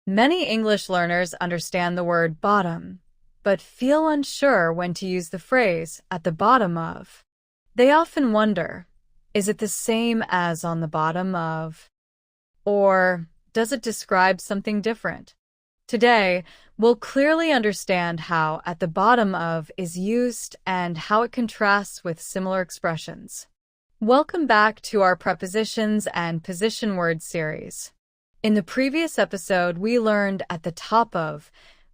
Many English learners understand the word bottom, but feel unsure when to use the phrase at the bottom of. They often wonder, is it the same as on the bottom of? Or does it describe something different? Today, we'll clearly understand how at the bottom of is used and how it contrasts with similar expressions. Welcome back to our Prepositions and Position Words series. In the previous episode, we learned at the top of,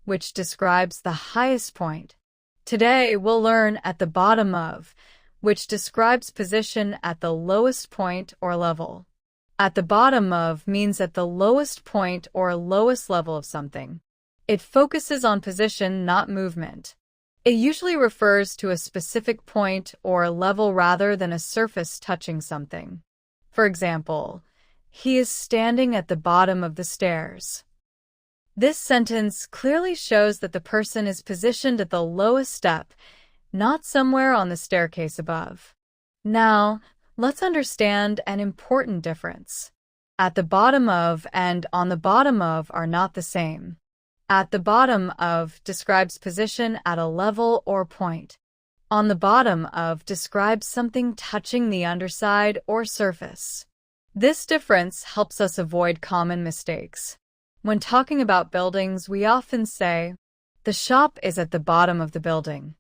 which describes the highest point. Today, we'll learn at the bottom of, which describes position at the lowest point or level. At the bottom of means at the lowest point or lowest level of something. It focuses on position, not movement. It usually refers to a specific point or level rather than a surface touching something. For example, he is standing at the bottom of the stairs. This sentence clearly shows that the person is positioned at the lowest step, not somewhere on the staircase above. Now, let's understand an important difference. At the bottom of and on the bottom of are not the same. At the bottom of describes position at a level or point. On the bottom of describes something touching the underside or surface. This difference helps us avoid common mistakes. When talking about buildings, we often say, the shop is at the bottom of the building.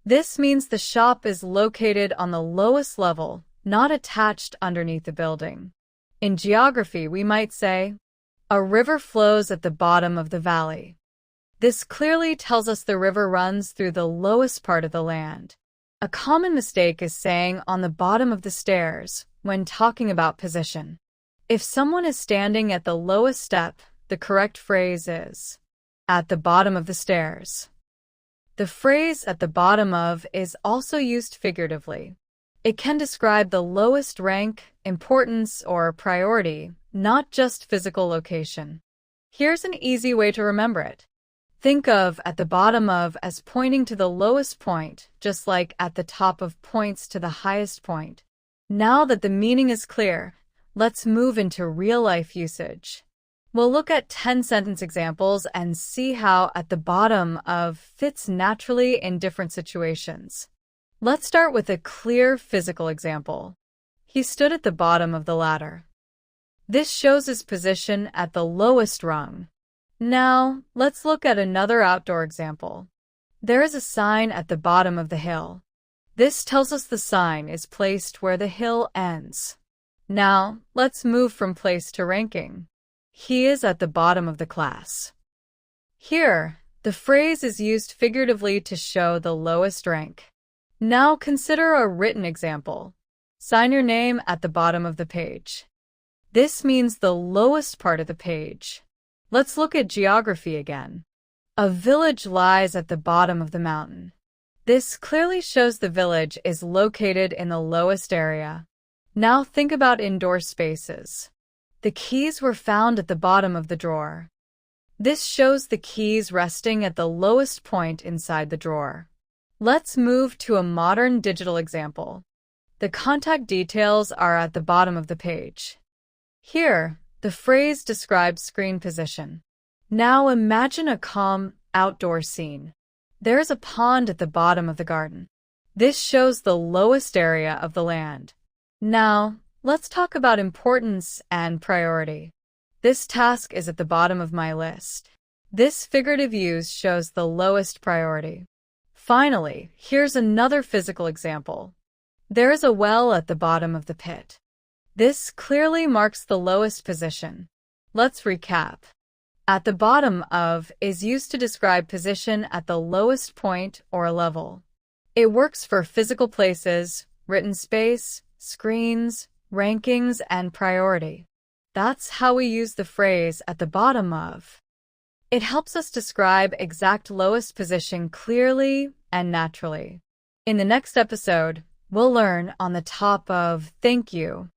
This means the shop is located on the lowest level, not attached underneath the building. In geography, we might say, a river flows at the bottom of the valley. This clearly tells us the river runs through the lowest part of the land. A common mistake is saying on the bottom of the stairs when talking about position. If someone is standing at the lowest step, the correct phrase is, at the bottom of the stairs. The phrase at the bottom of is also used figuratively. It can describe the lowest rank, importance, or priority, not just physical location. Here's an easy way to remember it. Think of at the bottom of as pointing to the lowest point, just like at the top of points to the highest point. Now that the meaning is clear, let's move into real-life usage. We'll look at 10 sentence examples and see how at the bottom of fits naturally in different situations. Let's start with a clear physical example. He stood at the bottom of the ladder. This shows his position at the lowest rung. Now, let's look at another outdoor example. There is a sign at the bottom of the hill. This tells us the sign is placed where the hill ends. Now, let's move from place to ranking. He is at the bottom of the class. Here, the phrase is used figuratively to show the lowest rank. Now consider a written example. Sign your name at the bottom of the page. This means the lowest part of the page. Let's look at geography again. A village lies at the bottom of the mountain. This clearly shows the village is located in the lowest area. Now think about indoor spaces. The keys were found at the bottom of the drawer. This shows the keys resting at the lowest point inside the drawer. Let's move to a modern digital example. The contact details are at the bottom of the page. Here, the phrase describes screen position. Now imagine a calm, outdoor scene. There is a pond at the bottom of the garden. This shows the lowest area of the land. Now, let's talk about importance and priority. This task is at the bottom of my list. This figurative use shows the lowest priority. Finally, here's another physical example. There is a well at the bottom of the pit. This clearly marks the lowest position. Let's recap. At the bottom of is used to describe position at the lowest point or level. It works for physical places, written space, screens, rankings, and priority. That's how we use the phrase at the bottom of. It helps us describe exact lowest position clearly and naturally. In the next episode, we'll learn on the top of thank you.